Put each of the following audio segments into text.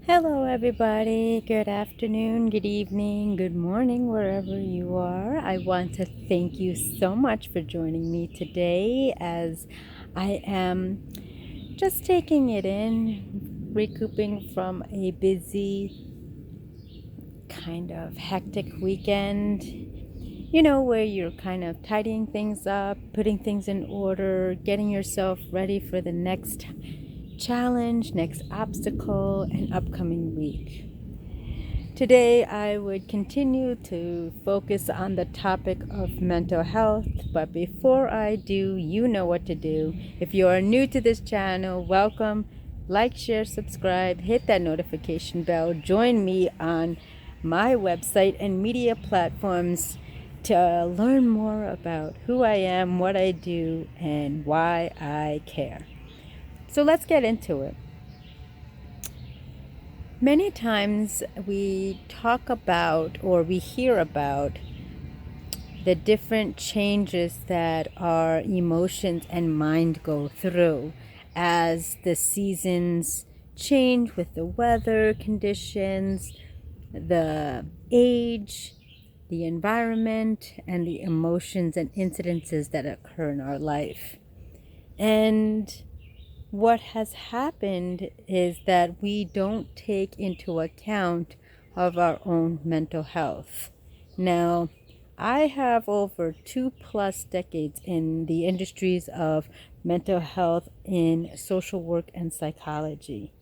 Hello, everybody. Good afternoon, good evening, good morning, wherever you are. I want to thank you so much for joining me today as I am just taking it in, recouping from a busy, kind of hectic weekend. Where you're kind of tidying things up, putting things in order, getting yourself ready for the next challenge, next obstacle, and upcoming week. Today, I would continue to focus on the topic of mental health, but before I do, you know what to do. If you are new to this channel, welcome. Like, share, subscribe, hit that notification bell. Join me on my website and media platforms to learn more about who I am, what I do, and why I care. So let's get into it. Many times we talk about or we hear about the different changes that our emotions and mind go through as the seasons change with the weather conditions, the age, the environment, and the emotions and incidences that occur in our life. And what has happened is that we don't take into account of our own mental health. Now, I have over 2+ decades in the industries of mental health in social work and psychology.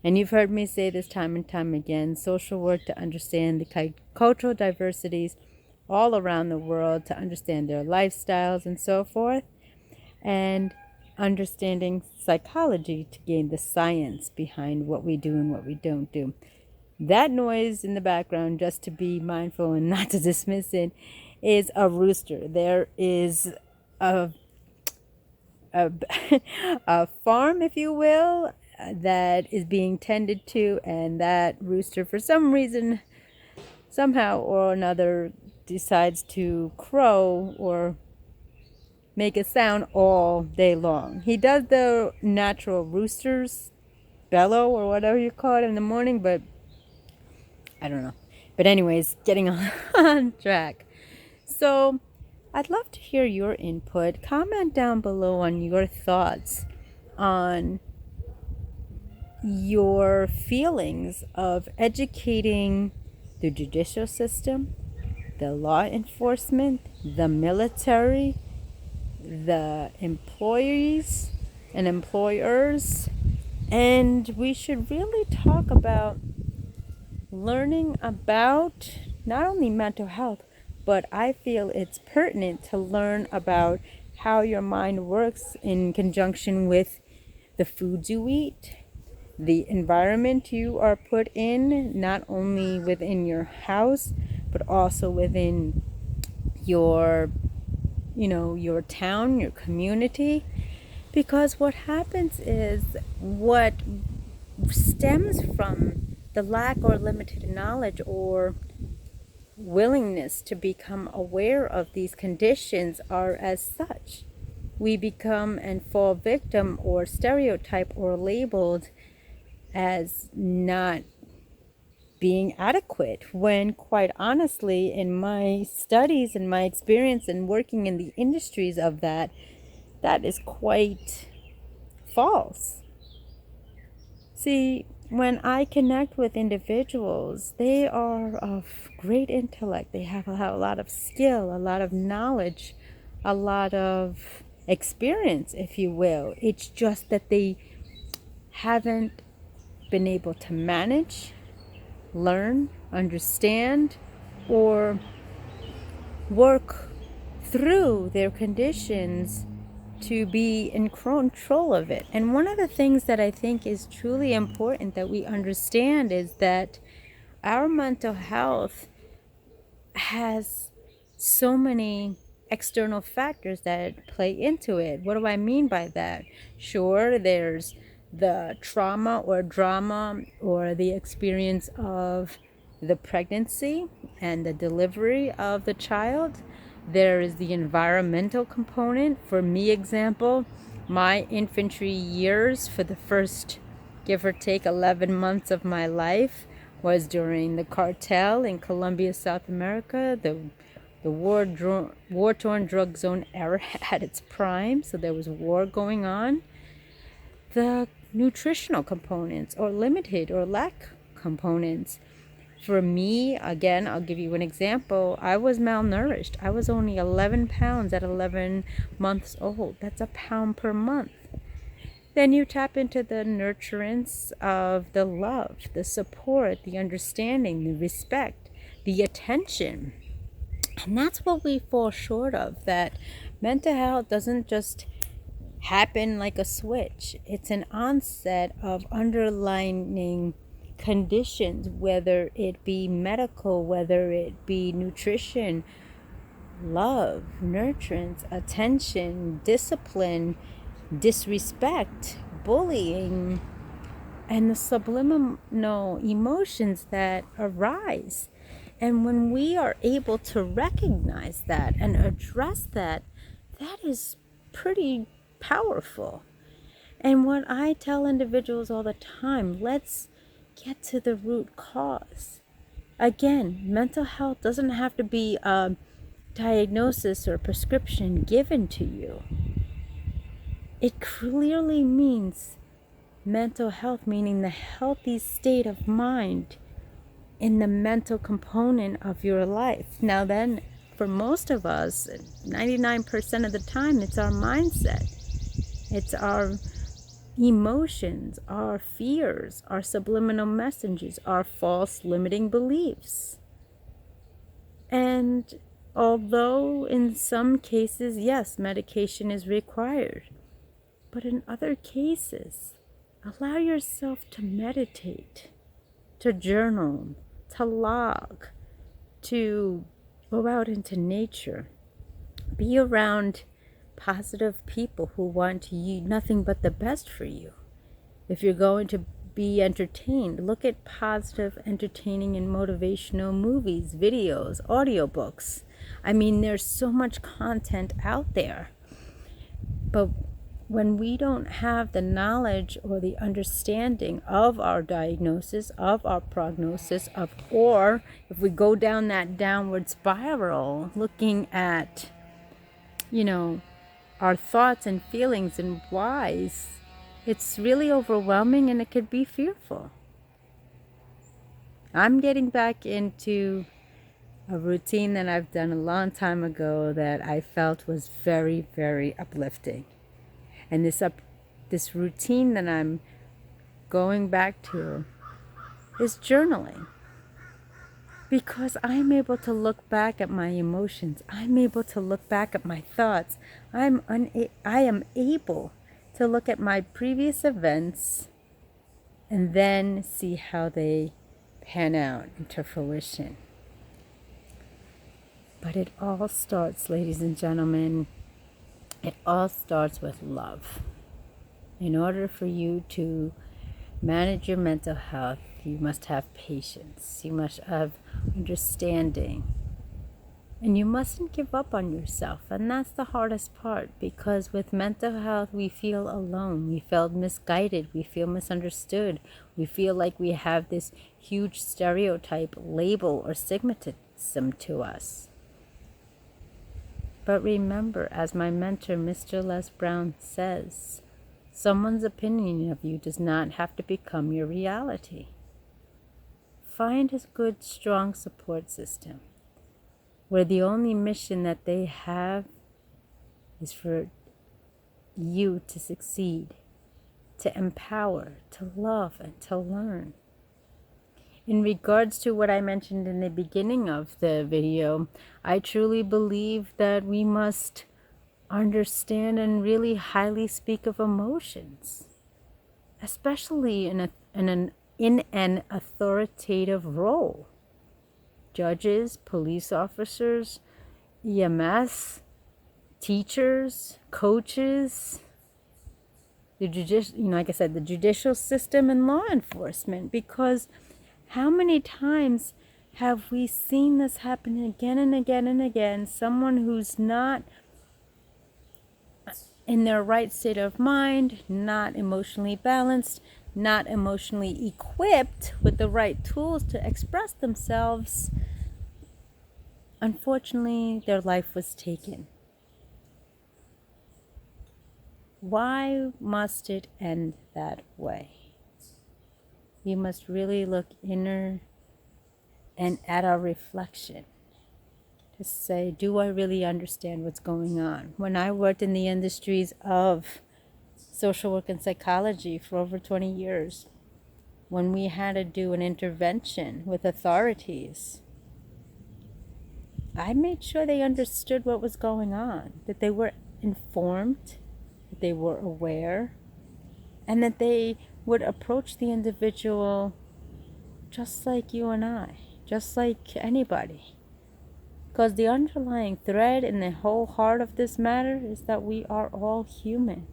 And you've heard me say this time and time again, social work to understand the cultural diversities all around the world, to understand their lifestyles and so forth, and understanding psychology to gain the science behind what we do and what we don't do. That noise in the background, just to be mindful and not to dismiss it, is a rooster. There is a, a, a farm, if you will, that is being tended to, and that rooster, for some reason, somehow or another, decides to crow or make a sound all day long. He does the natural rooster's bellow or whatever you call it in the morning, but I don't know. But anyways, getting on track. So I'd love to hear your input. Comment down below on your thoughts on your feelings of educating the judicial system, the law enforcement, the military, the employees and employers. And we should really talk about learning about not only mental health, but I feel it's pertinent to learn about how your mind works in conjunction with the foods you eat, the environment you are put in, not only within your house, but also within your your town, your community. Because what happens is, what stems from the lack or limited knowledge or willingness to become aware of these conditions are as such. We become and fall victim or stereotype or labeled as not being adequate, when quite honestly, in my studies and my experience and working in the industries of that is quite false. See, when I connect with individuals, they are of great intellect. They have a lot of skill, a lot of knowledge, a lot of experience, if you will. It's just that they haven't been able to manage, learn, understand, or work through their conditions to be in control of it. And one of the things that I think is truly important that we understand is that our mental health has so many external factors that play into it. What do I mean by that? Sure, there's the trauma or drama or the experience of the pregnancy and the delivery of the child. There is the environmental component. For me, example, my infantry years, for the first give or take 11 months of my life was during the cartel in Colombia, South America. The war-torn drug zone era at its prime, so there was war going on. The nutritional components, or limited or lack components. For me, again, I'll give you an example. I was malnourished. I was only 11 pounds at 11 months old. That's a pound per month. Then you tap into the nurturance of the love, the support, the understanding, the respect, the attention. And that's what we fall short of, that mental health doesn't just happen like a switch. It's an onset of underlying conditions, whether it be medical, whether it be nutrition, love, nurturance, attention, discipline, disrespect, bullying, and the subliminal emotions that arise. And when we are able to recognize that and address that, that is pretty powerful. And what I tell individuals all the time, let's get to the root cause. Again, mental health doesn't have to be a diagnosis or prescription given to you. It clearly means mental health, meaning the healthy state of mind in the mental component of your life. Now then, for most of us, 99% of the time, it's our mindset. It's our emotions, our fears, our subliminal messages, our false limiting beliefs. And although in some cases, yes, medication is required, but in other cases, allow yourself to meditate, to journal, to log, to go out into nature. Be around positive people who want you nothing but the best for you. If you're going to be entertained, look at positive, entertaining, and motivational movies, videos, audiobooks. I mean, there's so much content out there. But when we don't have the knowledge or the understanding of our diagnosis, of our prognosis, or if we go down that downward spiral, looking at, our thoughts and feelings and whys, it's really overwhelming and it could be fearful. I'm getting back into a routine that I've done a long time ago that I felt was very, very uplifting. And this routine that I'm going back to is journaling. Because I'm able to look back at my emotions. I'm able to look back at my thoughts. I am able to look at my previous events and then see how they pan out into fruition. But it all starts, ladies and gentlemen, it all starts with love. In order for you to manage your mental health, you must have patience. You must have understanding. And you mustn't give up on yourself. And that's the hardest part, because with mental health, we feel alone. We feel misguided. We feel misunderstood. We feel like we have this huge stereotype, label, or stigmatism to us. But remember, as my mentor, Mr. Les Brown, says, someone's opinion of you does not have to become your reality. Find a good, strong support system where the only mission that they have is for you to succeed, to empower, to love, and to learn. In regards to what I mentioned in the beginning of the video, I truly believe that we must understand and really highly speak of emotions, especially in an authoritative role. Judges, police officers, EMS, teachers, coaches, the judicial system and law enforcement, because how many times have we seen this happen again and again and again? Someone who's not in their right state of mind, not emotionally balanced, not emotionally equipped with the right tools to express themselves, unfortunately, their life was taken. Why must it end that way? We must really look inner and at our reflection to say, do I really understand what's going on? When I worked in the industries of social work and psychology for over 20 years, when we had to do an intervention with authorities, I made sure they understood what was going on, that they were informed, that they were aware, and that they would approach the individual just like you and I, just like anybody. Because the underlying thread in the whole heart of this matter is that we are all human.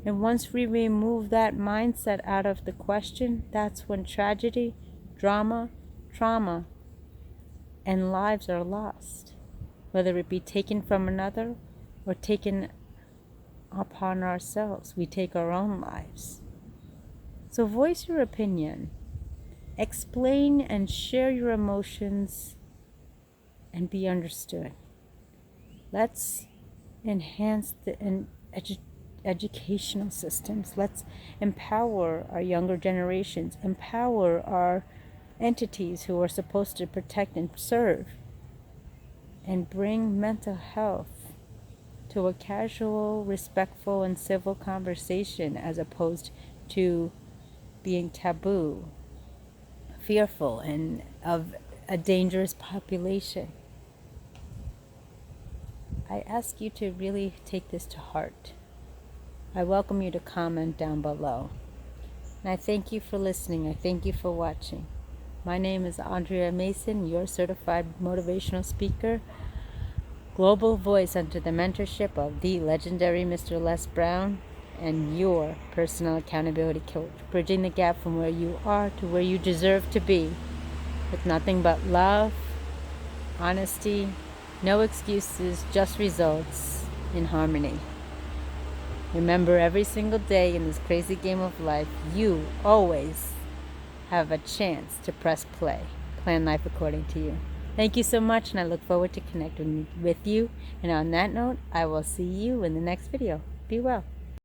And once we remove that mindset out of the question, that's when tragedy, drama, trauma, and lives are lost. Whether it be taken from another or taken upon ourselves, we take our own lives. So voice your opinion. Explain and share your emotions and be understood. Let's enhance the educational systems. Let's empower our younger generations, empower our entities who are supposed to protect and serve, and bring mental health to a casual, respectful, and civil conversation as opposed to being taboo, fearful, and of a dangerous population. I ask you to really take this to heart. I welcome you to comment down below. And I thank you for listening. I thank you for watching. My name is Andrea Mason, your certified motivational speaker, global voice under the mentorship of the legendary Mr. Les Brown, and your personal accountability coach, bridging the gap from where you are to where you deserve to be, with nothing but love, honesty, no excuses, just results in harmony. Remember, every single day in this crazy game of life, you always have a chance to press play. Plan life according to you. Thank you so much, and I look forward to connecting with you. And on that note, I will see you in the next video. Be well.